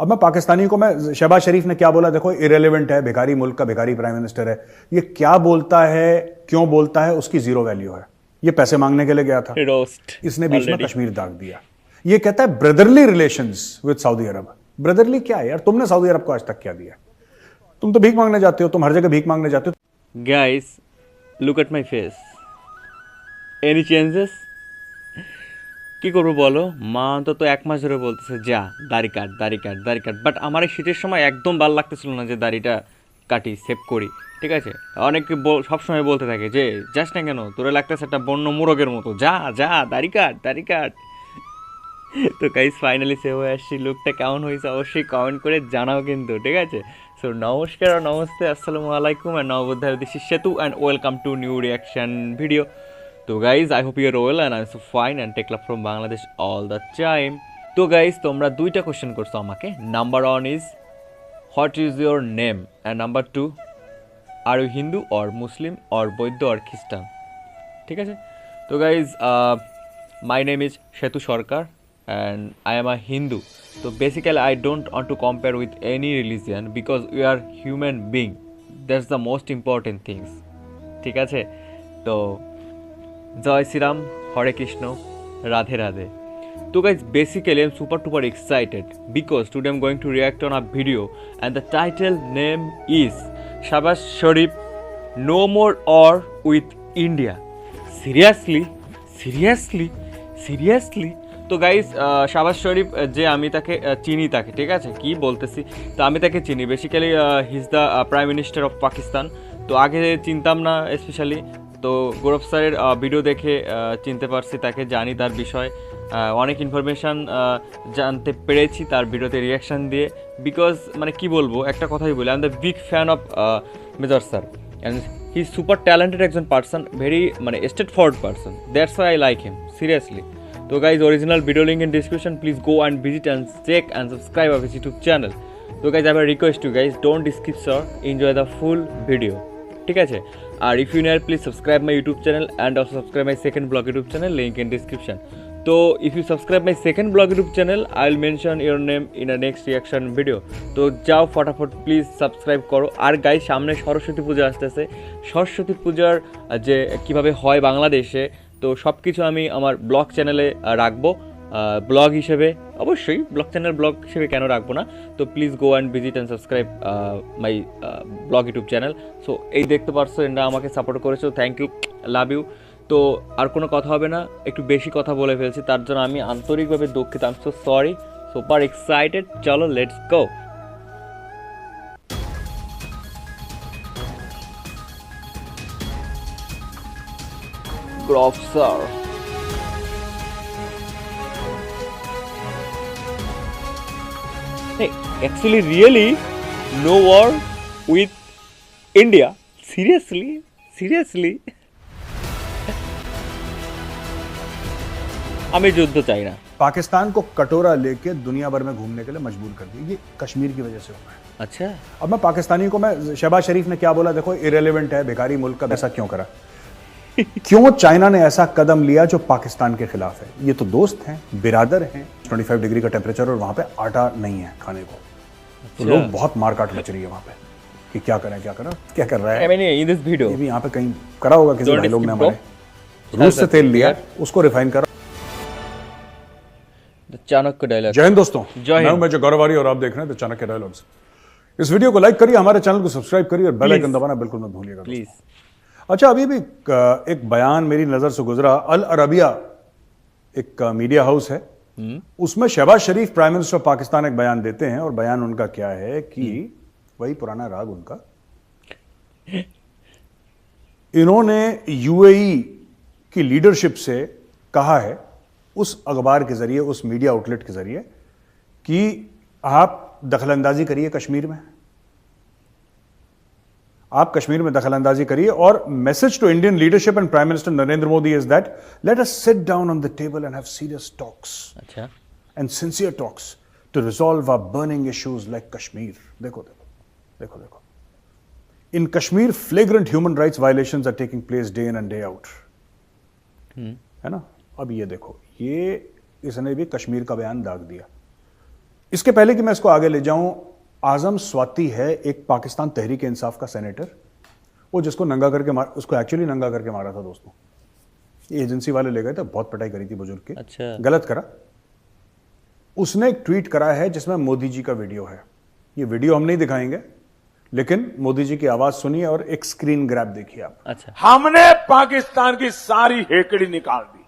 अब मैं पाकिस्तानी को, मैं शहबाज शरीफ ने क्या बोला देखो, इरेलीवेंट है, भिखारी मुल्क का भिखारी प्राइम मिनिस्टर है, ये क्या बोलता है, क्यों बोलता है, उसकी जीरो वैल्यू है। ये पैसे मांगने के लिए गया था, रोस्ट इसने बीच में कश्मीर दाग दिया। ये कहता है brotherly relations with Saudi Arab. Brotherly क्या है यार? तुमने सऊदी अरब को आज तक क्या दिया? तुम तो भीख मांगने जाते हो, तुम हर जगह भीख मांगने जाते हो। Guys look at my face, any changes? কী করবো বলো, মা অন্তত 1 মাস ধরে বলতেছে যা দাড়ি কাট দাড়ি কাট দাড়ি কাট, বাট আমার এই শীতের সময় একদম ভালো লাগতেছিল না যে দাড়িটা কাটি, সেভ করি, ঠিক আছে? অনেকে সবসময় বলতে থাকে যে যাস না কেন, তোরা লাগতেছে একটা বন্য মোরগের মতো, যা যা দাড়ি কাট দাড়ি কাট। তো গাইস ফাইনালি সেভ হয়ে আসছি। লুকটা কেমন হয়েছে অবশ্যই কমেন্ট করে জানাও কিন্তু, ঠিক আছে? সো নমস্কার আর নমস্তে, আসসালামু আলাইকুম, and now with this is Shetu and welcome to new reaction video. So guys, I hope you're well and I'm so fine and take love from Bangladesh all the time. তো guys তোমরা দুইটা question করছো আমাকে। Number 1 is what is your name and number 2 are you Hindu or Muslim or বৌদ্ধ or খ্রিস্টান, ঠিক আছে? তো guys my name is Shetu Sarkar and I am a Hindu. So basically I don't want to compare with any religion because we are human being. That's the most important things, ঠিক আছে? তো জয় শ্রীরাম, হরে Krishna, Radhe Radhe. So guys, basically I'm super duper excited because today I'm going to react on a video and the title name is Shahbaz Sharif No More War with India. Seriously? Seriously? Seriously? তো guys Shahbaz শরীফ যে আমি তাকে চিনি, তাকে ঠিক আছে কি বলতেছি, তো আমি তাকে চিনি basically he is the prime minister of Pakistan. তো আগে চিনতাম না স্পেশালি, তো গৌরব স্যারের ভিডিও দেখে চিনতে পারছি তাকে, জানি তার বিষয়, অনেক ইনফরমেশান জানতে পেরেছি তার ভিডিওতে রিয়াকশান দিয়ে। বিকজ মানে কি বলবো, একটা কথাই বলি, I am the big fan of major sir and he is super talented একজন পার্সন, ভেরি মানে straight forward person, that's why I like him seriously. So guys, original video link in description, please go and visit and check and subscribe our YouTube channel. So guys, I have a request to you guys, don't skip sir, enjoy the full video, ঠিক আছে? আর if you need, please subscribe my YouTube channel and also subscribe my second blog YouTube channel, link in description. So if you subscribe my second blog YouTube channel, I'll mention your name in a next reaction video. তো যাও ফটাফট please subscribe করো। আর guys সামনে সরস্বতী পূজা আসতেছে, সরস্বতী পূজার যে কিভাবে হয় বাংলাদেশে, তো সব কিছু আমি আমার ব্লগ চ্যানেলে রাখবো, ব্লগ হিসেবে, অবশ্যই ব্লগ চ্যানেল ব্লগ হিসেবে কেন রাখবো না। তো please go and visit and subscribe my blog YouTube channel. So এই দেখতে পারছো, এটা আমাকে সাপোর্ট করেছো, থ্যাংক ইউ, লাভ ইউ। তো আর কোনো কথা হবে না, একটু বেশি কথা বলে ফেলছি, তার জন্য আমি আন্তরিকভাবে দুঃখিত, I am so sorry, super excited. চলো let's go. Grove sir. Hey, actually really no war with India. Seriously? Seriously? আমি যুদ্ধ চাই না। पाकिस्तान को कटोरा लेके दुनिया भर में घूमने के लिए मजबूर कर दिया, ये कश्मीर की वजह से हुआ है। अच्छा, अब मैं पाकिस्तानी को, मैं शहबाज शरीफ ने क्या बोला देखो, इरेलीवेंट है, भिखारी मुल्क का, ऐसा क्यों करा? क्यों चाइना ने ऐसा कदम लिया जो पाकिस्तान के खिलाफ है? ये तो दोस्त हैं, बिरादर हैं, 25 डिग्री का टेम्परेचर और वहां पे आटा नहीं है खाने को, तो लोग बहुत मारकाट मच रही है वहां पे कि क्या करें क्या करें, क्या कर रहा है। I mean in this video ये भी यहाँ पे कहीं करा होगा किसी भाई लोग ने, हमारे रूस से तेल लिया, उसको रिफाइन करा। चाणक्य डायलॉग। जय हिंद दोस्तों, मैं हूं मेजर गौरवारी और आप देख रहे हैं द चाणक्य डायलॉग्स। इस वीडियो को लाइक करिए, हमारे चैनल को सब्सक्राइब करिए और बेल आइकन दबाना बिल्कुल मत भूलिएगा प्लीज। अच्छा, अभी भी एक बयान मेरी नजर से गुजरा, अल अरबिया एक मीडिया हाउस है, उसमें शहबाज शरीफ प्राइम मिनिस्टर ऑफ पाकिस्तान एक बयान देते हैं और बयान उनका क्या है कि वही पुराना राग उनका, इन्होंने यूएई की लीडरशिप से कहा है उस अखबार के जरिए, उस मीडिया आउटलेट के जरिए, कि आप दखलंदाजी करिए कश्मीर में, आप कश्मीर में दखलंदाजी करिए। और message to Indian leadership and prime minister Narendra Modi is that let us sit down on the table and have serious talks अच्छा and sincere talks to resolve our burning issues like Kashmir. देखो देखो देखो देखो, in Kashmir flagrant human rights violations are taking place day in and day out, है ना? अब ये देखो, ये इसने भी कश्मीर का बयान दाग दिया। इसके पहले कि मैं इसको आगे ले जाऊं, आजम स्वाति है एक पाकिस्तान तहरीक इंसाफ का सेनेटर, वो जिसको नंगा करके उसको एक्चुअली नंगा करके मारा था दोस्तों। ये एजेंसी वाले ले गए थे, बहुत पिटाई करी थी बुजुर्ग की। अच्छा। गलत करा। उसने एक ट्वीट करा है जिसमें मोदी जी का वीडियो है। ये वीडियो हम नहीं दिखाएंगे, लेकिन मोदी जी की आवाज सुनिए और एक स्क्रीन ग्रैब देखिए आप। अच्छा। हमने पाकिस्तान की सारी हेकड़ी निकाल दी,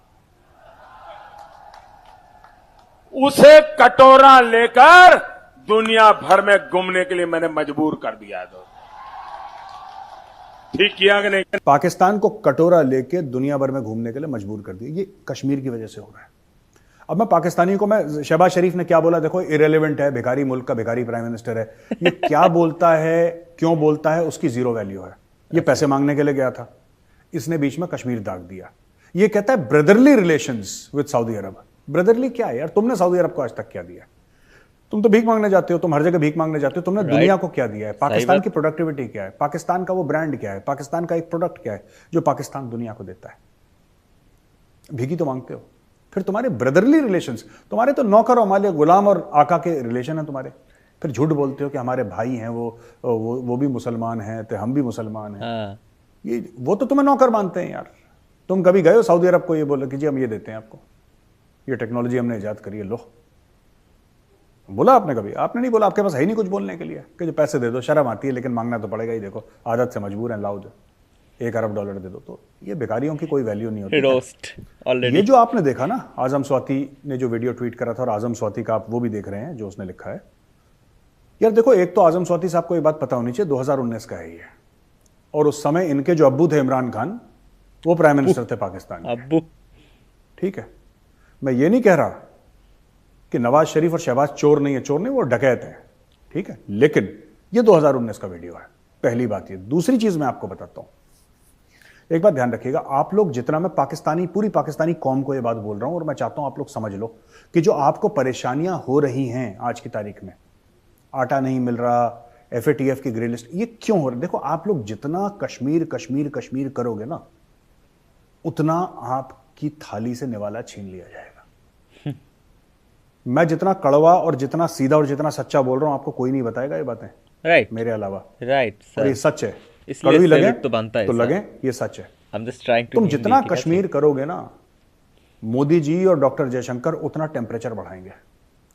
उसे कटोरा लेकर दुनिया भर में घूमने के लिए मैंने मजबूर कर दिया है। दोस्तों, ठीक किया कि नहीं? पाकिस्तान को कटोरा लेके दुनिया भर में घूमने के लिए मजबूर कर दिया। ये कश्मीर की वजह से हो रहा है। अब मैं पाकिस्तानी को, मैं शहबाज शरीफ ने क्या बोला देखो, इरेलीवेंट है, भिखारी मुल्क का भिखारी प्राइम मिनिस्टर है। ये क्या बोलता है, क्यों बोलता है, उसकी जीरो वैल्यू है। ये पैसे मांगने के लिए गया था, इसने बीच में कश्मीर दाग दिया। ये कहता है brotherly relations with Saudi Arab. Brotherly क्या है यार? तुमने सऊदी अरब को आज तक क्या दिया? तुम तो भीख मांगने जाते हो, तुम हर जगह भीख मांगने जाते हो। तुमने दुनिया को क्या दिया है? पाकिस्तान की प्रोडक्टिविटी क्या है? पाकिस्तान का वो ब्रांड क्या है? पाकिस्तान का एक प्रोडक्ट क्या है जो पाकिस्तान दुनिया को देता है? भीखी तो मांगते हो। फिर तुम्हारे ब्रदरली रिलेशंस, तुम्हारे तो नौकर और मालिक, गुलाम और आका के रिलेशन है तुम्हारे। फिर झूठ बोलते हो कि हमारे भाई हैं, वो भी मुसलमान हैं, तो हम भी मुसलमान हैं। हाँ। ये वो तो तुम्हें नौकर मानते हैं यार। तुम कभी गए हो सऊदी अरब को ये बोलो कि जी हम ये देते हैं आपको, ये टेक्नोलॉजी हमने ईजाद करी है, लो? बोला आपने कभी? आपने नहीं बोला। आपके पास है ही नहीं कुछ बोलने के लिए कि जो पैसे दे दो। शर्म आती है लेकिन मांगना तो पड़ेगा ही। देखो आदत से मजबूर हैं, लाओ जो $1 अरब दे दो। तो ये भिखारियों की कोई वैल्यू नहीं होती। Roast already. ये जो आपने देखा ना, आजम स्वाति ने जो वीडियो ट्वीट करा था, और आजम स्वाति का आप वो भी देख रहे हैं जो उसने लिखा है। यार देखो, एक तो आजम स्वाति साहब को एक बात पता होनी चाहिए, 2019 का है ये, और उस समय इनके जो अब्बू थे इमरान खान, वो प्राइम मिनिस्टर थे पाकिस्तान के। अब्बू। ठीक है, मैं ये नहीं कह रहा कि नवाज शरीफ और शहबाज चोर नहीं है। चोर नहीं, वो डकैत है। ठीक है, लेकिन ये 2019 का वीडियो है, पहली बात ये। दूसरी चीज मैं आपको बताता हूं, एक बात ध्यान रखिएगा आप लोग, जितना मैं पूरी पाकिस्तानी कौम को ये बात बोल रहा हूं, और मैं चाहता हूं आप लोग समझ लो कि जो आपको परेशानियां हो रही हैं आज की तारीख में, आटा नहीं मिल रहा, FATF की ग्रे लिस्ट, ये क्यों हो रहा है? देखो, आप लोग जितना कश्मीर कश्मीर कश्मीर करोगे ना, उतना आपकी थाली से निवाला छीन लिया जाएगा। मैं जितना कड़वा और जितना सीधा और जितना सच्चा बोल रहा हूं, आपको कोई नहीं बताएगा ये बातें, राइट, मेरे अलावा। राइट और ये सच है। इसलिए कड़वी लगे तो बनता है तो सर। लगे, ये सच है। I'm just trying to तुम give जितना the- कश्मीर करोगे ना, मोदी जी और डॉक्टर जयशंकर उतना टेम्परेचर बढ़ाएंगे,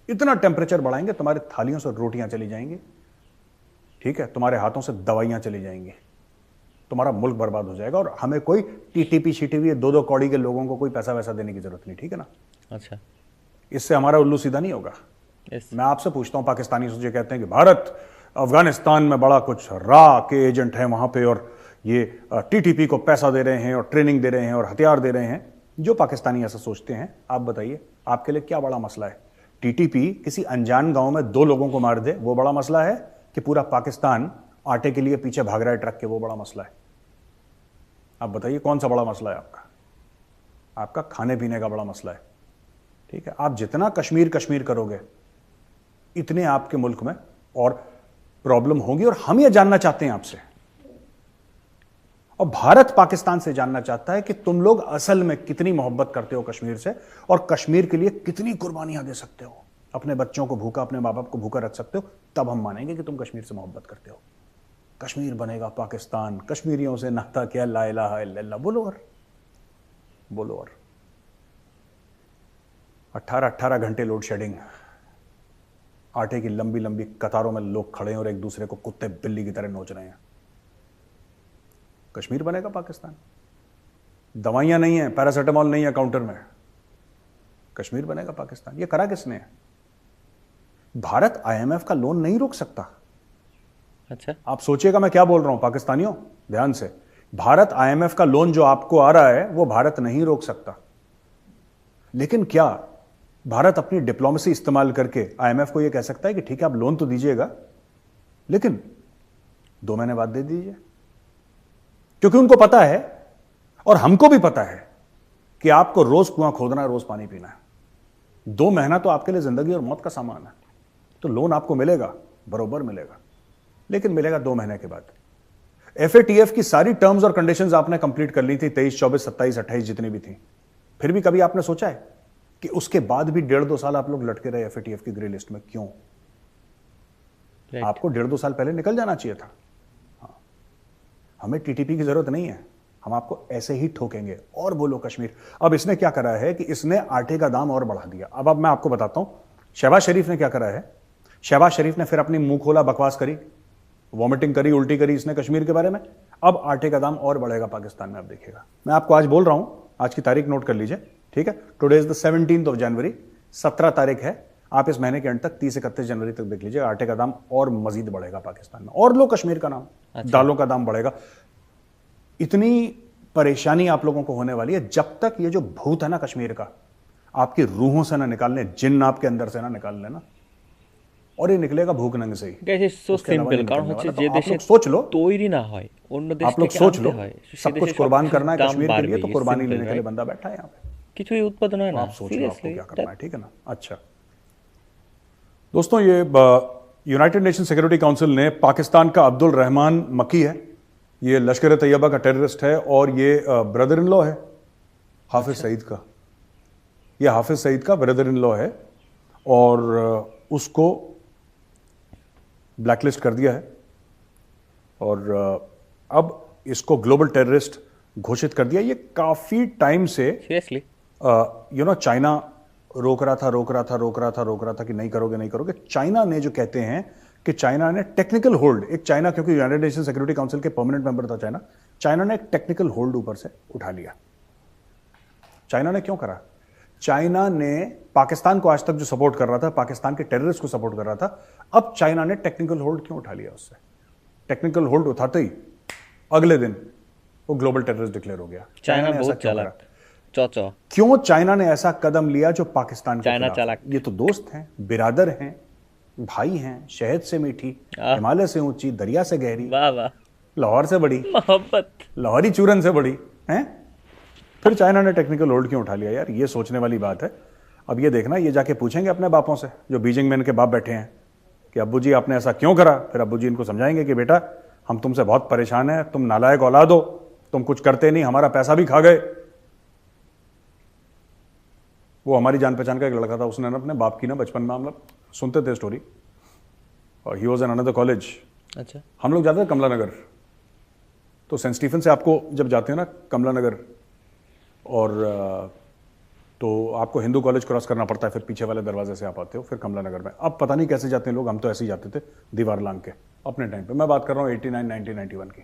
इतना टेम्परेचर बढ़ाएंगे, तुम्हारे थालियों से रोटियां चली जाएंगी। ठीक है, तुम्हारे हाथों से दवाइयां चली जाएंगी, तुम्हारा मुल्क बर्बाद हो जाएगा। और हमें कोई TTP CTV 2-2 कौड़ी के लोगों को कोई पैसा वैसा देने की जरूरत नहीं। ठीक है ना? अच्छा। इससे हमारा उल्लू सीधा नहीं होगा। Yes. मैं आपसे पूछता हूं, पाकिस्तानी सोचे कहते हैं कि भारत अफगानिस्तान में बड़ा कुछ रा के एजेंट है वहां पे, और ये TTP को पैसा दे रहे हैं और ट्रेनिंग दे रहे हैं और हथियार दे रहे हैं। जो पाकिस्तानी ऐसा सोचते हैं, आप बताइए आपके लिए क्या बड़ा मसला है? TTP किसी अनजान गांव में 2 लोगों को मार दे, वो बड़ा मसला है? कि पूरा पाकिस्तान आटे के लिए पीछे भाग रहा है ट्रक के, वो बड़ा मसला है? आप बताइए कौन सा बड़ा मसला है आपका? आपका खाने पीने का बड़ा मसला है। ठीक है, आप जितना कश्मीर कश्मीर करोगे, इतने आपके मुल्क में और प्रॉब्लम होगी। और हम ये जानना चाहते हैं आपसे, और भारत पाकिस्तान से जानना चाहता है कि तुम लोग असल में कितनी मोहब्बत करते हो कश्मीर से, और कश्मीर के लिए कितनी कुर्बानियां दे सकते हो। अपने बच्चों को भूखा, अपने माँ बाप को भूखा रख सकते हो, तब हम मानेंगे कि तुम कश्मीर से मोहब्बत करते हो। कश्मीर बनेगा पाकिस्तान, कश्मीरियों से नाता क्या, ला इलाहा इल्लल्लाह बोलो। और बोलो, और 18 घंटे लोड शेडिंग, आटे की लंबी लंबी कतारों में लोग खड़े हैं और एक दूसरे को कुत्ते बिल्ली की तरह नोच रहे हैं। कश्मीर बनेगा पाकिस्तान। दवाइयां नहीं है, पैरासिटामॉल नहीं है काउंटर में, कश्मीर बनेगा पाकिस्तान। ये करा किसने है? भारत IMF का लोन नहीं रोक सकता। अच्छा। आप सोचिएगा मैं क्या बोल रहा हूं पाकिस्तानियों, ध्यान से। भारत IMF का लोन जो आपको आ रहा है, वो भारत नहीं रोक सकता। लेकिन क्या भारत अपनी डिप्लोमेसी इस्तेमाल करके IMF को यह कह सकता है कि ठीक है आप लोन तो दीजिएगा, लेकिन 2 महीने बाद दे दीजिए? क्योंकि उनको पता है, और हमको भी पता है, कि आपको रोज कुआं खोदना है, रोज पानी पीना है। 2 महीना तो आपके लिए जिंदगी और मौत का सामान है। तो लोन आपको मिलेगा, बरोबर मिलेगा, लेकिन मिलेगा 2 महीने के बाद। FATF की सारी टर्म्स और कंडीशंस आपने कंप्लीट कर ली थी, 23, 24, 27, 28 जितनी भी थी। फिर भी कभी आपने सोचा है कि उसके बाद भी 1.5-2 साल आप लोग लटके रहे एफएटीएफ की ग्रे लिस्ट में, क्यों? Right. आपको 1.5-2 साल पहले निकल जाना चाहिए था। हाँ। हमें टीटीपी की जरूरत नहीं है, हम आपको ऐसे ही ठोकेंगे। और बोलो कश्मीर। अब इसने क्या करा है कि इसने आटे का दाम और बढ़ा दिया। अब मैं आपको बताता हूं शहबाज शरीफ ने क्या करा है। शहबाज शरीफ ने फिर अपनी मुंह खोला बकवास करी, वॉमिटिंग करी, उल्टी करी इसने कश्मीर के बारे में। अब आटे का दाम और बढ़ेगा पाकिस्तान में, आप देखिएगा। मैं आपको आज बोल रहा हूं, आज की तारीख नोट कर लीजिए, ठीक है? Today is the 17th of January, 17 तारीख है। आप इस महीने के अंत तक 30-31 जनवरी तक देख लीजिए, आटे का दाम और मजीद बढ़ेगा पाकिस्तान में। और लो कश्मीर का नाम, दालों का दाम बढ़ेगा। इतनी परेशानी आप लोगों को होने वाली है जब तक ये जो भूत है ना कश्मीर का, आपकी रूहों से ना निकालने, जिन्न आपके अंदर से ना निकाल लेना, और ये निकलेगा भूख नंग से ही। Guys, it's so उसके अलावा simple, नहीं কারণ निकलने হচ্ছে वाला। যে तो आप দেশে लोग सोच लो, তৈরি না হয় অন্য দেশ आप लोग থেকে सोच আনতে लो, হয় সে सब দেশে कुछ कुर्बान সবকিছুর करना है দাম कश्मीर के लिए, বাড়বেই, तो it's कुर्बानी simple, लेने के लिए right? बंदा बैठा है यहाँ पे। কিছুই উৎপাদন হয় तो না आप सोच लो आपको সিরিয়াসলি क्या करना है, ठीक है ना? अच्छा दोस्तों, ये यूनाइटेड नेशन सिक्योरिटी काउंसिल ने पाकिस्तान का अब्दुल रहमान मकी है, ये लश्कर तैयबा का टेररिस्ट है, और ये ब्रदर इन लॉ है हाफिज सईद का। ये हाफिज सईद का ब्रदर इन लॉ है, और उसको ब्लैकलिस्ट कर दिया है, और अब इसको ग्लोबल टेररिस्ट घोषित कर दिया। ये काफी टाइम से সিরিয়াসলি चाइना रोक रहा था कि नहीं करोगे। चाइना ने जो कहते हैं कि चाइना ने टेक्निकल होल्ड, एक चाइना क्योंकि यूनाइटेड नेशन सिक्योरिटी काउंसिल के परमानेंट मेंबर था चाइना ने एक टेक्निकल होल्ड ऊपर से उठा लिया। चाइना ने क्यों करा? चाइना ने पाकिस्तान को आज तक जो सपोर्ट कर रहा था, पाकिस्तान के टेररिस्ट को सपोर्ट कर रहा था, अब चाइना ने टेक्निकल होल्ड क्यों उठा लिया उससे? टेक्निकल होल्ड उठाते ही अगले दिन वो ग्लोबल टेररिस्ट डिक्लेयर हो गया। চায়না ने ऐसा बहुत क्यों करा? चालाक चौचौ क्यों चाइना ने ऐसा कदम लिया जो पाकिस्तान के चाइना खिलाफ? चालाक। ये तो दोस्त हैं, बिरादर हैं, भाई हैं, शहद से मीठी, हिमालय से ऊंची, दरिया से गहरी, वाह वाह लाहौर से बड़ी, मोहब्बत लाहौरी चूरन से बड़ी हैं। फिर चाइना ने टेक्निकल होल्ड क्यों उठा लिया यार? ये सोचने वाली बात है। अब ये देखना, ये जाके पूछेंगे अपने बापों से, जो बीजिंग में इनके बाप बैठे हैं, कि अब्बू जी आपने ऐसा क्यों करा? फिर अब्बू जी इनको समझाएंगे कि बेटा हम तुमसे बहुत परेशान हैं, तुम नालायक औलाद हो, तुम कुछ करते नहीं, हमारा पैसा भी खा गए। वो हमारी जान पहचान का एक लड़का था, उसने ना अपने बाप की ना बचपन में, हम लोग सुनते थे स्टोरी, और he was in another college. अच्छा हम लोग जाते थे कमला नगर, तो सेंट स्टीफन से आपको जब जाते हैं ना कमला नगर, और तो आपको हिंदू कॉलेज क्रॉस करना पड़ता है, फिर पीछे वाले दरवाजे से आप आते हो, फिर कमला नगर में। अब पता नहीं कैसे जाते हैं लोग, हम तो ऐसे ही जाते थे दीवार लांग के अपने टाइम पे। मैं बात कर रहा हूँ 89, 90, 91 की।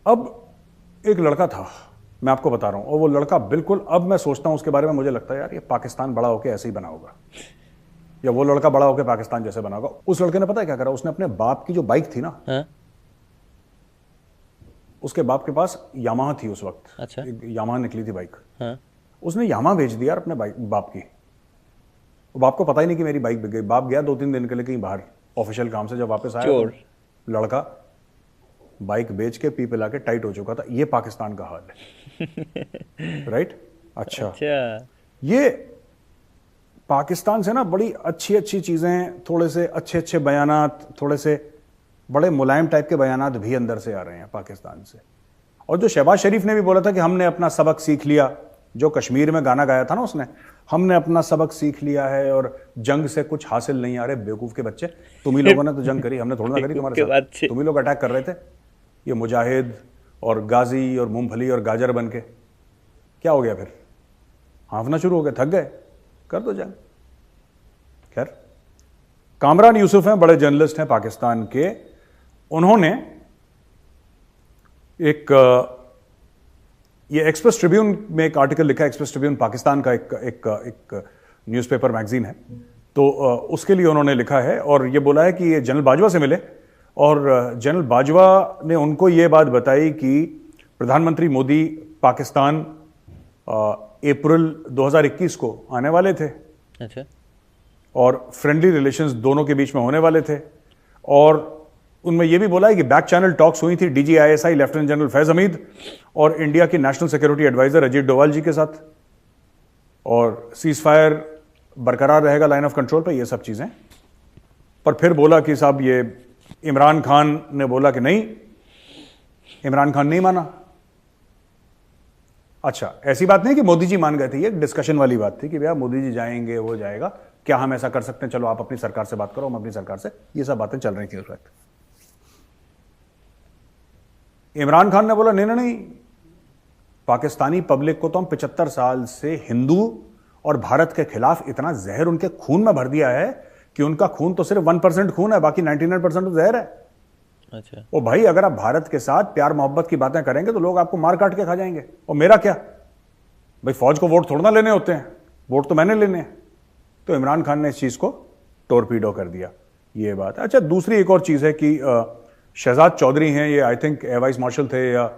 अब एक लड़का था, मैं आपको बता रहा हूँ, और वो लड़का बिल्कुल, अब मैं सोचता हूँ उसके बारे में, मुझे लगता है यार ये पाकिस्तान बड़ा होकर ऐसे ही बना होगा, या वो लड़का बड़ा होकर पाकिस्तान जैसे बना होगा। उस लड़के ने पता है क्या करा? उसने अपने बाप की जो बाइक थी ना, हाँ उसके बाप के पास यामाहा थी उस वक्त, अच्छा यामाहा निकली थी बाइक, हाँ उसने यामाहा भेज दिया अपने बाप की। बाप को पता ही नहीं कि मेरी बाइक बिक गई। बाप गया 2-3 दिन के लिए कहीं बाहर ऑफिशियल काम से, जब वापस आया चोर। तो लड़का बाइक बेच के पी पिला के टाइट हो चुका था। ये पाकिस्तान का हाल है। राइट? अच्छा, अच्छा ये पाकिस्तान से ना बड़ी अच्छी अच्छी चीजें, थोड़े से अच्छे अच्छे बयानात, थोड़े से बड़े मुलायम टाइप के बयानात भी अंदर से आ रहे हैं पाकिस्तान से। और जो शहबाज शरीफ ने भी बोला था कि हमने अपना सबक सीख लिया, जो कश्मीर में गाना गाया था ना उसने, हमने अपना सबक सीख लिया है और जंग से कुछ हासिल नहीं आ रहे। बेवकूफ के बच्चे, तुम ही लोगों ने तो जंग करी, हमने थोड़ा ना करी तुम्हारे साथ। तुम ही लोग अटैक कर रहे थे, ये मुजाहिद और गाजी और मूंगफली और गाजर बन के। क्या हो गया फिर? हाँफना शुरू हो गए, थक गए, कर दो जंग। खैर, कामरान यूसुफ हैं, बड़े जर्नलिस्ट हैं पाकिस्तान के। उन्होंने ये एक्सप्रेस ट्रिब्यून में एक आर्टिकल लिखा है। एक्सप्रेस ट्रिब्यून पाकिस्तान का एक न्यूज़पेपर मैगजीन है, तो उसके लिए उन्होंने लिखा है और ये बोला है कि ये जनरल बाजवा से मिले, और जनरल बाजवा ने उनको ये बात बताई कि प्रधानमंत्री मोदी पाकिस्तान अप्रैल 2021 को आने वाले थे, अच्छा, और फ्रेंडली रिलेशंस दोनों के बीच में होने वाले थे। और उनमें यह भी बोला है कि बैक चैनल टॉक्स हुई थी DGISI lieutenant general Faiz Hameed और इंडिया के national security adviser Ajit Doval ji के साथ, और सीज फायर बरकरार रहेगा लाइन ऑफ कंट्रोल पे, ये सब चीजें। पर फिर बोला कि साहब ये इमरान खान ने बोला कि नहीं, इमरान खान नहीं माना। अच्छा, ऐसी बात नहीं कि मोदी जी मान गए थे, ये डिस्कशन वाली बात थी कि भैया मोदी जी जाएंगे, वो जाएगा, क्या हम ऐसा कर सकते हैं, चलो आप अपनी सरकार से बात करो, हम अपनी सरकार से, ये सब बातें चल रही थी उस वक्त। इमरान खान ने बोला नहीं नहीं नहीं, पाकिस्तानी पब्लिक को तो हम 75 साल से हिंदू और भारत के खिलाफ इतना जहर उनके खून में भर दिया है कि उनका खून तो सिर्फ 1% खून है, बाकी 99% तो जहर है। अच्छा, ओ भाई, अगर आप भारत के साथ प्यार मोहब्बत की बातें करेंगे तो लोग आपको मार काट के खा जाएंगे, और मेरा क्या भाई, फौज को वोट थोड़ा ना लेने होते हैं, वोट तो मैंने लेने हैं। तो इमरान खान ने इस चीज को टोरपीडो कर दिया, ये बात। अच्छा, दूसरी एक और चीज है कि शहजाद चौधरी हैं, ये I think air vice marshal थे या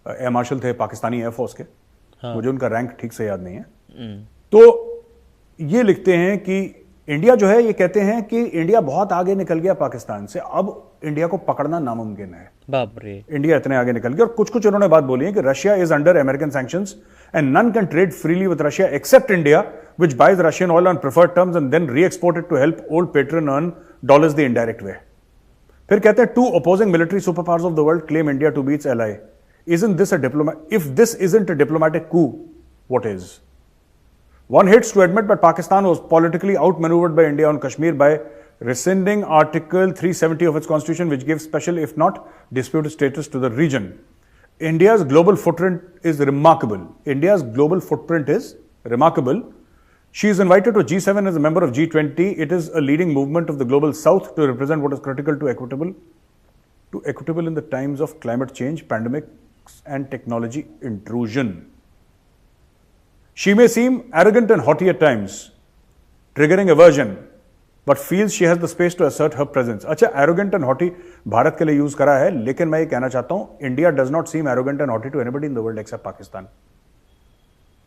एयर मार्शल थे पाकिस्तानी एयरफोर्स के, मुझे उनका रैंक ठीक से याद नहीं है। तो ये लिखते हैं कि इंडिया जो है, ये कहते हैं कि इंडिया बहुत आगे निकल गया पाकिस्तान से, अब इंडिया को पकड़ना नामुमकिन है। बाप रे। इंडिया इतने आगे निकल गया। और कुछ कुछ उन्होंने बात बोली है कि Russia is under American sanctions and none can trade freely with Russia except India which buys Russian oil on preferred terms and then re-export it to help old patron earn dollars the indirect way. फिर कहते हैं, two opposing military super powers of the world claim India to be its ally. Isn't this a diplomat? If this isn't a diplomatic coup, what is? One hates to admit, but Pakistan was politically outmaneuvered by India on Kashmir by rescinding Article 370 of its constitution, which gives special, if not disputed status to the region. India's global footprint is remarkable. India's global footprint is remarkable. She is invited to G7 as a member of G20. It is a leading movement of the global south to represent what is critical to equitable in the times of climate change, pandemics, and technology intrusion. She may seem arrogant and haughty at times, triggering aversion, but feels she has the space to assert her presence. अच्छा, arrogant and haughty Bharat के लिए use करा है, लेकिन मैं ये कहना चाहता हूं, India does not seem arrogant and haughty to anybody in the world except Pakistan.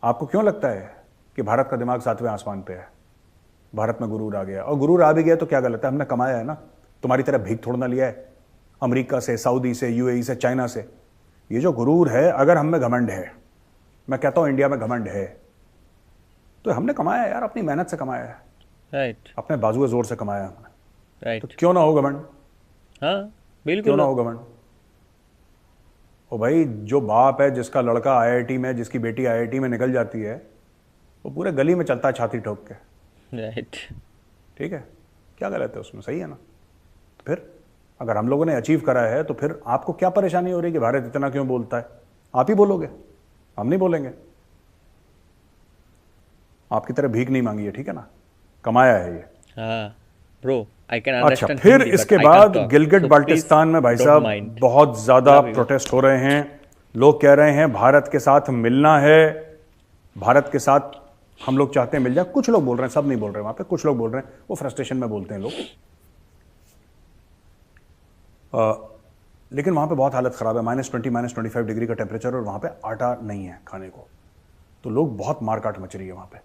आपको क्यों लगता है कि भारत का दिमाग 7वें आसमान पे है, भारत में गुरूर आ गया? और गुरूर आ भी गया तो क्या गलत है, हमने कमाया है ना, तुम्हारी तरह भीख थोड़ा ना लिया है अमेरिका से, सऊदी से, यूएई से, चाइना से। ये जो गुरूर है, अगर हम में घमंड है, मैं कहता हूं इंडिया में घमंड है, तो हमने कमाया यार, अपनी मेहनत से कमाया है, राइट, अपने बाजुए जोर से कमाया हमने, राइट। तो क्यों ना हो घमंड? हाँ, बिल्कुल। क्यों ना हो घमंड? ओ भाई, जो बाप है जिसका लड़का आईआईटी में, जिसकी बेटी आईआईटी में निकल जाती है, वो पूरे गली में चलता है छाती ठोक के, राइट। ठीक है, क्या गलत है उसमें? सही है ना? तो फिर अगर हम लोगों ने अचीव करा है, तो फिर आपको क्या परेशानी हो रही है कि भारत इतना क्यों बोलता है? आप ही बोलोगे, हम नहीं बोलेंगे। आपकी तरह भीख नहीं मांगी है, ठीक है ना, कमाया है ये। हाँ ब्रो, आई कैन अच्छा, अंडरस्टैंड। फिर इसके बाद गिलगिट बाल्टिस्तान में भाई साहब बहुत ज्यादा प्रोटेस्ट हो रहे हैं। लोग कह रहे हैं भारत के साथ मिलना है, भारत के साथ हम लोग चाहते हैं मिल जाए। कुछ लोग बोल रहे हैं, सब नहीं बोल रहे, वहां पे कुछ लोग बोल रहे हैं, वो फ्रस्ट्रेशन में बोलते हैं लोग। लेकिन वहां पे बहुत हालत खराब है, -20 -25 डिग्री का टेम्परेचर, और वहां पे आटा नहीं है खाने को, तो लोग बहुत मारकाट मच रही है वहां पे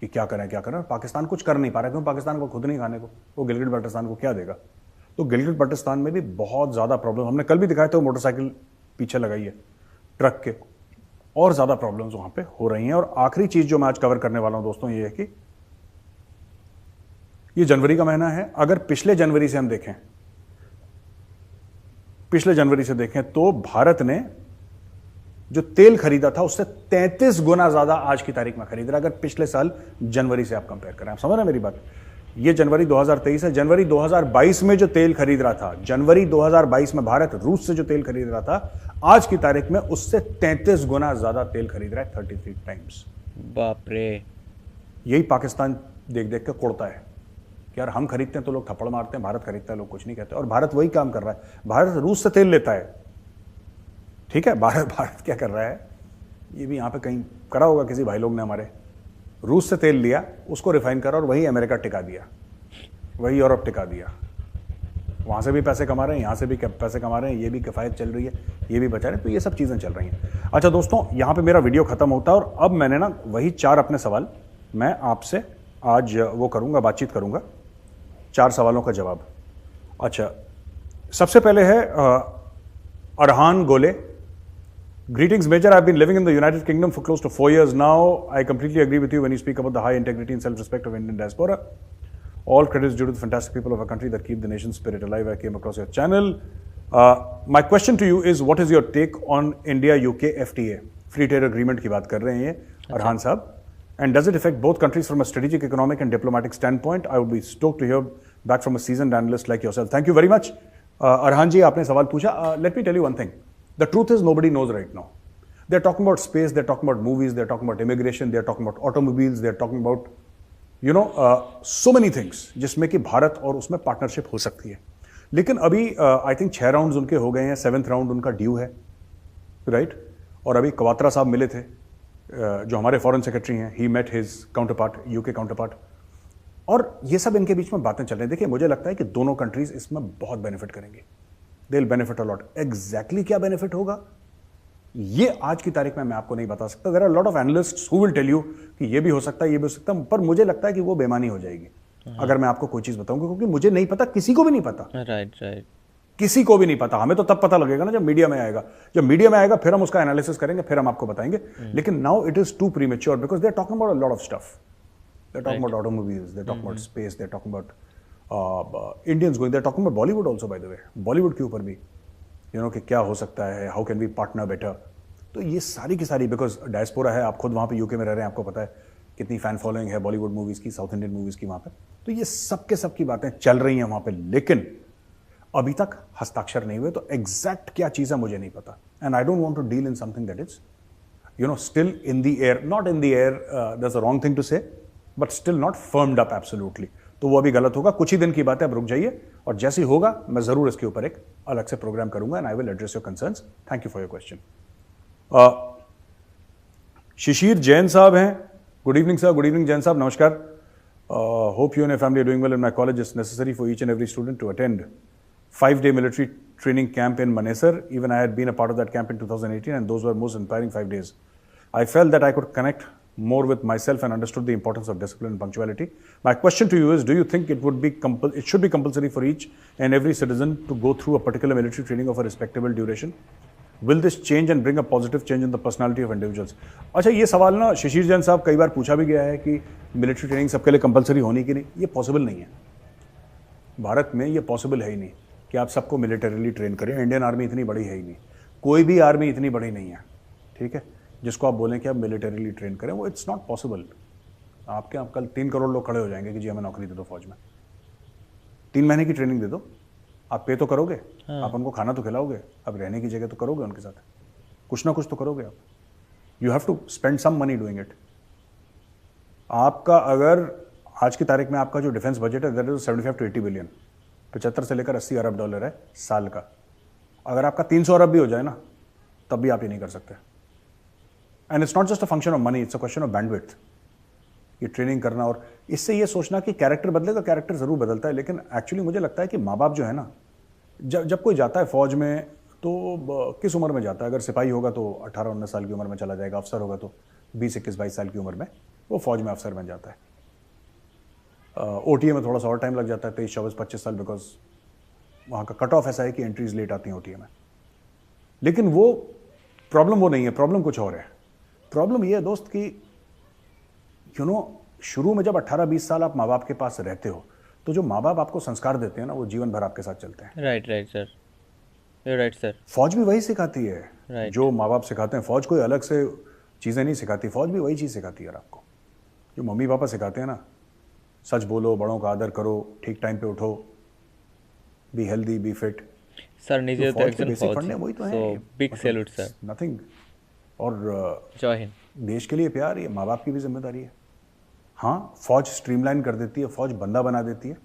कि क्या करें क्या करें। पाकिस्तान कुछ कर नहीं पा रहा, क्यों? पाकिस्तान को खुद नहीं खाने को, वो गिलगिट बाल्टिस्तान को क्या देगा? तो गिलगिट बाल्टिस्तान में भी बहुत ज़्यादा प्रॉब्लम, हमने कल भी दिखाया था, वो मोटरसाइकिल पीछे लगाई है ट्रक के, और ज़्यादा प्रॉब्लम्स वहाँ पे हो रही हैं। और आखिरी चीज़ जो मैं आज कवर करने वाला हूँ दोस्तों, ये है कि ये जनवरी का महीना है। अगर पिछले जनवरी से हम देखें, पिछले जनवरी से देखें, तो भारत ने जो तेल खरीदा था उससे 33 गुना ज्यादा आज की तारीख में खरीद रहा है, अगर पिछले साल जनवरी से आप कंपेयर करें। आप समझ रहे हैं मेरी बात? ये जनवरी 2023 है। जनवरी 2022 में जो तेल खरीद रहा था, जनवरी 2022 में भारत रूस से जो तेल खरीद रहा था, आज की तारीख में उससे 33 गुना ज्यादा तेल खरीद रहा है, 33 टाइम्स। बाप रे। यही पाकिस्तान देख देख के कोड़ता है कि यार हम खरीदते हैं तो लोग थप्पड़ मारते हैं, भारत खरीदता है लोग कुछ नहीं कहते। और भारत वही काम कर रहा है, भारत रूस से तेल लेता है, ठीक है। भारत क्या कर रहा है, ये भी यहाँ पे कहीं करा होगा किसी भाई लोग ने हमारे, रूस से तेल लिया, उसको रिफाइन करा और वही अमेरिका टिका दिया, वही यूरोप टिका दिया। वहाँ से भी पैसे कमा रहे हैं, यहाँ से भी पैसे कमा रहे हैं, ये भी किफ़ायत चल रही है, ये भी बचा रहे हैं, तो ये सब चीज़ें चल रही हैं। अच्छा दोस्तों, यहाँ पे मेरा वीडियो ख़त्म होता है और अब मैंने ना वही 4 अपने सवाल मैं आपसे आज वो करूँगा, बातचीत करूँगा, 4 सवालों का जवाब। अच्छा, सबसे पहले है अरहान गोले। Greetings, Major. I've been living in the United Kingdom for close to 4 years now. I completely agree with you when you speak about the high integrity and self-respect of Indian diaspora. All credits due to the fantastic people of our country that keep the nation's spirit alive. I came across your channel. My question to you is, what is your take on India-UK FTA? Free trade agreement की बात कर रहे हैं ये अरहान साहब. And does it affect both countries from a strategic, economic, and diplomatic standpoint? I would be stoked to hear back from a seasoned analyst like yourself. Thank you very much. Arhan ji, आपने सवाल पूछा. Let me tell you one thing. The truth is nobody knows right now. They're talking about space, they're talking about movies, they're talking about immigration, they're talking about automobiles, they're talking about, so many things जिसमें कि भारत और उसमें partnership हो सकती है. लेकिन अभी I think 6 rounds उनके हो गए हैं, 7th राउंड उनका ड्यू है, राइट? और अभी कवात्रा साहब मिले थे, जो हमारे फॉरेन सेक्रेटरी हैं. He met his counterpart, UK counterpart, और ये सब इनके बीच में बातें चल रही हैं. देखिए, मुझे लगता है कि दोनों कंट्रीज इसमें बहुत बेनिफिट करेंगे. They will benefit a lot. Exactly क्या बेनिफिट होगा ये आज की तारीख में मैं आपको नहीं बता सकता. There are lot of analysts who will tell you कि ये भी हो सकता है, ये भी हो सकता है, पर मुझे लगता है कि वो बेईमानी हो जाएगी अगर मैं आपको कोई चीज बताऊंगा, क्योंकि मुझे नहीं पता, किसी को भी नहीं पता. राइट. किसी को भी नहीं पता. हमें तो तब पता लगेगा ना जब मीडिया में आएगा. जब मीडिया में आएगा फिर हम उसका एनालिसिस करेंगे, फिर हम आपको बताएंगे. लेकिन now it is too premature because they are talking about a lot of stuff. They are talking about automobiles, they are talking about space, they are talking about Indians going, they are talking about Bollywood also by the way. Bollywood के ऊपर भी कि क्या हो सकता है, how can we partner better. तो ये सारी की सारी, बिकॉज डायस्पोरा है, आप खुद वहाँ पे यूके में रह रहे हैं, आपको पता है कितनी फैन फॉलोइंग है बॉलीवुड मूवीज की, साउथ इंडियन मूवीज की वहाँ पे. तो ये सब के सब की बातें चल रही हैं वहाँ पे, लेकिन अभी तक हस्ताक्षर नहीं हुए. तो एग्जैक्ट क्या चीज है मुझे नहीं पता. And I don't want to deal in something that is still in the air. Not in the air, that's a wrong thing to say, but still not firmed up absolutely. तो वो अभी गलत होगा. कुछ ही दिन की बात है, अब रुक जाइए, और जैसे ही होगा मैं जरूर इसके ऊपर एक अलग से प्रोग्राम करूंगा and I will address your concerns. Thank you for your question. Shishir Jain साहब हैं. Good evening sir. Good evening Jain साहब, नमस्कार. Hope you and your family are doing well. In my college it's necessary for each and every student to attend 5-day military training camp in Manesar. Even I had been a part of that camp in 2018 and those were most inspiring 5 days. I felt that I could connect more with myself and understood the importance of discipline and punctuality. My question to you is, do you think it should be compulsory for each and every citizen to go through a particular military training of a respectable duration? Will this change and bring a positive change in the personality of individuals? अच्छा, ये सवाल ना शिशिर जैन साहब कई बार पूछा भी गया है कि मिलिट्री ट्रेनिंग सबके लिए कंपलसरी होनी कि नहीं. ये पॉसिबल नहीं है. भारत में ये पॉसिबल है ही नहीं कि आप सबको मिलिटरीली ट्रेन करें. इंडियन आर्मी इतनी बड़ी है ही नहीं, कोई भी आर्मी इतनी बड़ी नहीं है, ठीक है, जिसको आप बोलें कि आप मिलिटरीली ट्रेन करें. वो इट्स नॉट पॉसिबल. आपके आप कल 3 करोड़ लोग खड़े हो जाएंगे कि जी हमें नौकरी दे दो फौज में. 3 महीने की ट्रेनिंग दे दो, आप पे तो करोगे, आप उनको खाना तो खिलाओगे, आप रहने की जगह तो करोगे उनके साथ, कुछ ना कुछ तो करोगे आप. You have to spend some money doing it. आपका अगर आज की तारीख में आपका जो डिफेंस बजट है दैट इज 75 to 80 बिलियन, 75 से लेकर 80 अरब डॉलर है साल का. अगर आपका 300 अरब भी हो जाए ना, तब भी आप ये नहीं कर सकते. And it's not just a function of money, it's a question of bandwidth. ये ट्रेनिंग करना, और इससे ये सोचना कि कैरेक्टर बदलेगा, कैरेक्टर जरूर बदलता है, लेकिन एक्चुअली मुझे लगता है कि माँ बाप जो है ना, जब कोई जाता है फौज में तो किस उम्र में जाता है. अगर सिपाही होगा तो 18-19 साल की उम्र में चला जाएगा, अफसर होगा तो 20-21-22 साल की उम्र में वो फौज में अफसर बन जाता है. ओटीए में थोड़ा सा और टाइम लग जाता है, 23-24-25 साल, बिकॉज वहाँ का कट ऑफ ऐसा है कि एंट्रीज लेट आती हैं ओटीए में. लेकिन वो प्रॉब्लम वो नहीं है, प्रॉब्लम कुछ और है. प्रॉब्लम ये है दोस्त कि शुरू में जब 18-20 साल आप माँ बाप के पास रहते हो, तो जो माँ बाप आपको संस्कार देते हैं ना, वो जीवन भर आपके साथ चलते हैं. Right sir, right sir. फौज भी वही सिखाती है Right. जो माँ बाप सिखाते हैं. फौज कोई अलग से चीज़ें नहीं सिखाती, फौज भी वही चीज़ सिखाती है यार आपको जो मम्मी पापा सिखाते हैं ना. सच बोलो, बड़ों का आदर करो, ठीक टाइम पे उठो, be healthy, be fit. Sir নিজে তো একজন ফৌজি, वही तो सो है. Big salute sir. नथिंग. और जय हिंद. देश के लिए प्यार, ये माँ बाप की भी जिम्मेदारी है. हाँ, फौज स्ट्रीमलाइन कर देती है, फौज बंदा बना देती है,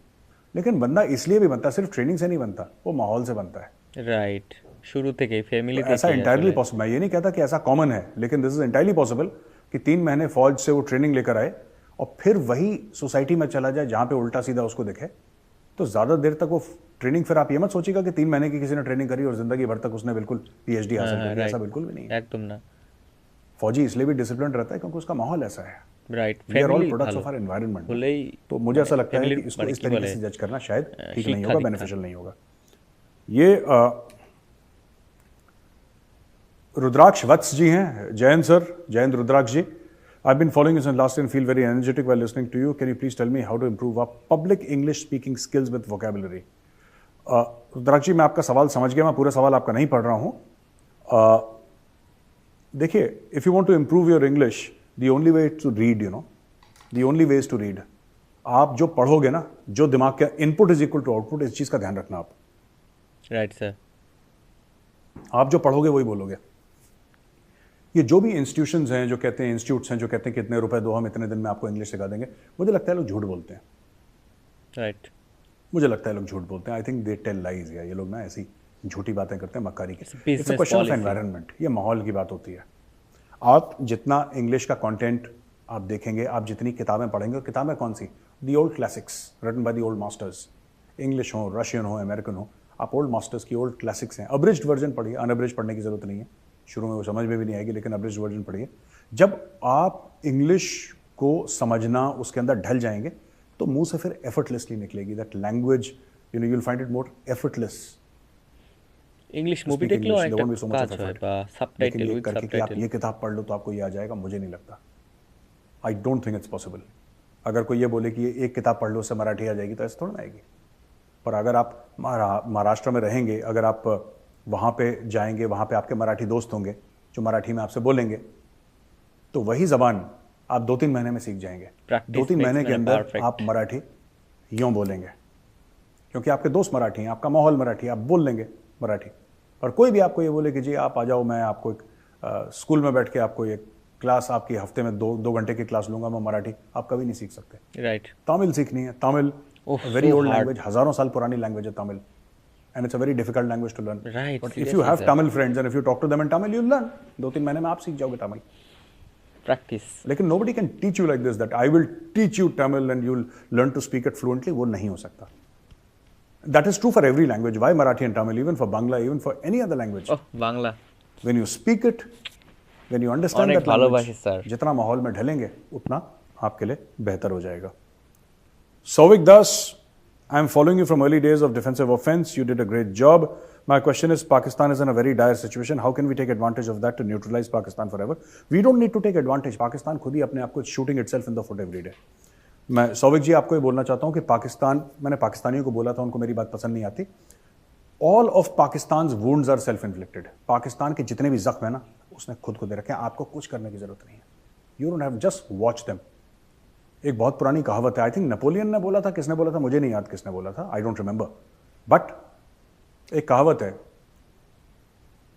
लेकिन बंदा इसलिए भी बनता, सिर्फ ट्रेनिंग से नहीं बनता, वो माहौल से बनता है. राइट, शुरू থেকে फैमिली तो ऐसा इंटायरली पॉसिबल. मैं ये नहीं कहता कि ऐसा कॉमन है, लेकिन दिस इज इंटायरली पॉसिबल कि 3 महीने फौज से वो ट्रेनिंग लेकर आए और फिर वही सोसाइटी में चला जाए जहाँ पे उल्टा सीधा उसको दिखे. तो ज़्यादा देर तक वो ट्रेनिंग, फिर आप ये मत सोचिएगा कि 3 महीने की किसी ने ट्रेनिंग करी और जिंदगी भर तक उसने बिल्कुल पीएचडी हासिल कर लिया. ऐसा बिल्कुल भी नहीं है. একদম না. फौजी इसलिए भी डिसिप्लिन रहता है क्योंकि उसका माहौल ऐसा है. Right, we are all family products of our environment. হলেই तो मुझे ऐसा लगता है कि family इसको মানে इस কি तरीके বলে? से जज करना शायद ठीक नहीं शिक्षा होगा, दीक्षा। बेनिफिशियल नहीं होगा. ये रुद्राक्ष वत्स जी हैं. Jayant sir, Jayant Rudraksh ji. I've been following you since last year and feel very energetic while listening to you. Can you please tell me how to improve our public English speaking skills with vocabulary? रुद्राक्ष जी, मैं आपका सवाल समझ गया. मैं पूरा सवाल आपका नहीं पढ़ रहा हूँ. देखिए, if you want to improve your English, the only way to read, the only way is to read. आप जो पढ़ोगे ना, जो दिमाग का input is equal to output, इस चीज का ध्यान रखना आप. Right sir. आप जो पढ़ोगे वही बोलोगे. ये जो भी इंस्टीट्यूशंस हैं जो कहते हैं, इंस्टीट्यूट्स हैं जो कहते हैं कि इतने रुपए दो, हम इतने दिन में आपको इंग्लिश सिखा देंगे, मुझे लगता है लोग झूठ बोलते हैं. राइट. मुझे लगता है लोग झूठ बोलते हैं. I think they tell lies. या ये लोग ना ऐसी झूठी बातें करते हैं, मक्कारी की. business it's a question of policy. Environment. ये माहौल की बात होती है. आप जितना इंग्लिश का कंटेंट आप देखेंगे, आप जितनी किताबें पढ़ेंगे, और किताबें कौन सी? The old classics written by the old masters. English हो, रशियन हो, अमेरिकन हो, आप ओल्ड मास्टर्स की ओल्ड क्लासिक्स हैं. अब्रिज्ड वर्जन पढ़िए, अनअब्रिज्ड पढ़ने की जरूरत नहीं है. शुरू में वो समझ में भी नहीं आएगी, लेकिन अब्रिज्ड वर्जन पढ़िए. जब आप इंग्लिश को समझना, उसके अंदर ढल जाएंगे, तो मुंह से फिर एफर्टलेसली निकलेगी. That language, you will find it more effortless. English movie Speak দেখলেও English, there একটা won't be so much কাজ of হয় effort. বা लेकिन সাবটাইটেল ये উইথ करके कि आप সাবটাইটেল. ये किताब पढ़ लो तो आपको ये आ जाएगा, मुझे नहीं लगता. I don't think it's possible. अगर कोई ये बोले कि ये एक किताब पढ़ लो उससे मराठी आ जाएगी, तो ऐसे थोड़ा ना आएगी. पर अगर आप महाराष्ट्र में रहेंगे, अगर आप वहाँ पे जाएंगे, वहाँ पे आपके मराठी दोस्त होंगे जो मराठी में आपसे बोलेंगे, तो वही जबान आप 2-3 महीने में सीख जाएंगे. Practice 2-3 makes महीने के man अंदर perfect. आप मराठी यूँ बोलेंगे, क्योंकि आपके दोस्त मराठी हैं, आपका माहौल मराठी है, आप बोल लेंगे मराठी. और कोई भी आपको ये बोले कि जी आप आ जाओ, मैं आपको एक स्कूल में बैठ के आपको एक क्लास, आपकी हफ्ते में 2 घंटे की क्लास लूंगा मैं मराठी, आप कभी नहीं सीख सकते. राइट. तमिल सीखनी है. Tamil Oh, very so old hard. Language, हजारों साल पुरानी लैंग्वेज है Tamil. And it's a very difficult language to learn. Right, but if you seriously, have sir. Tamil friends and if you talk to them in Tamil, you learn. 2-3 महीने में आप सीख जाओगे Tamil. Practice. लेकिन nobody can teach you like this, that I will teach you Tamil and you will learn to speak it fluently. वो नहीं हो सकता. That is true for every language. Why Marathi and Tamil? Even for Bangla, even for any other language. Oh Bangla. When you speak it, when you understand অনেক that ভালোবাসি language, sir. जितना माहौल में ढलेंगे उतना आपके लिए बेहतर हो जाएगा. Souvik Das, I am following you from early days of defensive offense. You did a great job. My question is, Pakistan is in a very dire situation. How can we take advantage of that to neutralize Pakistan forever? We don't need to take advantage. Pakistan खुद ही अपने आप को shooting itself in the foot every day. मैं सौविक जी आपको ये बोलना चाहता हूँ कि पाकिस्तान, मैंने पाकिस्तानियों को बोला था, उनको मेरी बात पसंद नहीं आती. All of Pakistan wounds are self inflicted. Pakistan के जितने भी जख्म है ना, उसने खुद को दे रखे हैं. आपको कुछ करने की जरूरत नहीं है. You don't have, just watch them. एक बहुत पुरानी कहावत है, आई थिंक नेपोलियन ने बोला था, किसने बोला था मुझे नहीं याद किसने बोला था, आई डोंट रिमेंबर. बट एक कहावत है,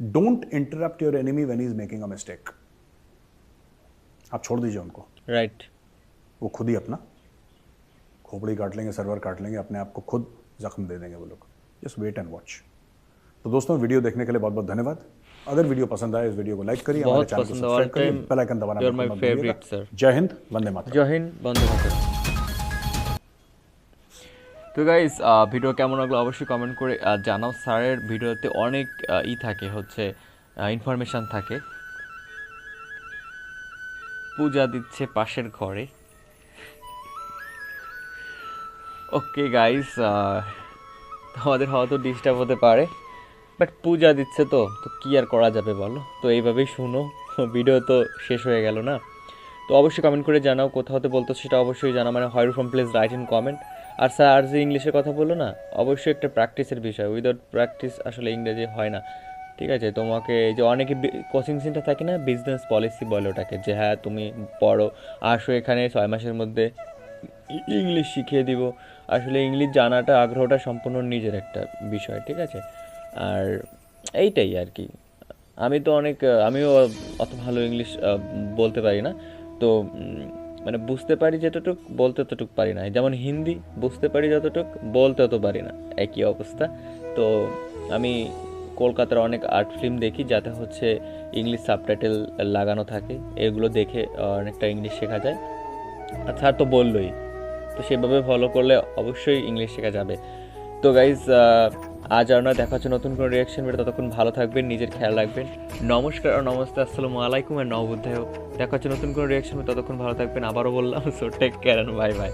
don't interrupt your enemy when he is making a mistake. आप छोड़ दीजिए उनको. राइट. वो खुद ही अपना खोपड़ी काट लेंगे, सर्वर काट लेंगे, अपने आप को खुद जख्म दे देंगे वो लोग. Just wait and watch. तो दोस्तों, वीडियो देखने के लिए बहुत बहुत धन्यवाद. अगर वीडियो पसंद आए, इस वीडियो को लाइक करिए, हमारे बहुत चैनल को पसंद है. सब्सक्राइब All करिए, time बेल आइकन दबाना you are बिल्कुल my मत भूलिएगा. favorite, sir. जय हिंद, वंदे मातरम. জয় হিন্দ, বন্দে মাতরম. তো গাইস, ভিডিও কেমন লাগলো অবশ্যই কমেন্ট করে জানাও. স্যারের ভিডিওতে অনেক থাকে, হচ্ছে ইনফরমেশন থাকে. পূজা দিচ্ছে পাশের ঘরে. ওকে গাইস, আমাদের হয়তো ডিস্টার্ব হতে পারে, বাট পূজা দিচ্ছে তো কি আর করা যাবে বলো. তো এইভাবেই শুনো. ভিডিও তো শেষ হয়ে গেল না. তো অবশ্যই কমেন্ট করে জানাও, কোথাওতে বলতো সেটা অবশ্যই জানাও. মানে where from please write in comment. আর স্যার আর যে ইংলিশের কথা বললো না, অবশ্যই একটা প্র্যাকটিসের বিষয়. উইদাউট প্র্যাকটিস আসলে ইংরেজি হয় না. ঠিক আছে, তোমাকে এই যে অনেকে কোচিং সেন্টার থাকে না, বিজনেস পলিসি বলে ওটাকে, যে হ্যাঁ তুমি পড়ো, আসো এখানে 6 মাসের মধ্যে ইংলিশ শিখিয়ে দিব. আসলে ইংলিশ জানাটা, আগ্রহটা সম্পূর্ণ নিজের একটা বিষয়. ঠিক আছে, আর এইটাই আর কি. আমিও অত ভালো ইংলিশ বলতে পারি না. তো মানে বুঝতে পারি যতটুক, বলতে ততটুক পারি না. যেমন হিন্দি বুঝতে পারি যতটুক, বলতে অত পারি না, একই অবস্থা. তো আমি কলকাতার অনেক আর্ট ফিল্ম দেখি, যাতে হচ্ছে ইংলিশ সাবটাইটেল লাগানো থাকে. এগুলো দেখে অনেকটা ইংলিশ শেখা যায়. আর স্যার তো বললোই, তো সেভাবে ফলো করলে অবশ্যই ইংলিশ শেখা যাবে. তো গাইজ, আজ আর না, দেখা হচ্ছে নতুন কোনো রিয়াকশন ভিডিও. ততক্ষণ ভালো থাকবেন, নিজের খেয়াল রাখবেন. নমস্কার আর নমস্তে, আসসালামু আলাইকুম আর নবুদ্ধায়. দেখা হচ্ছে নতুন কোনো রিয়াকশন ভিডিও. ততক্ষণ ভালো থাকবেন, আবারও বললাম. So take care, bye by.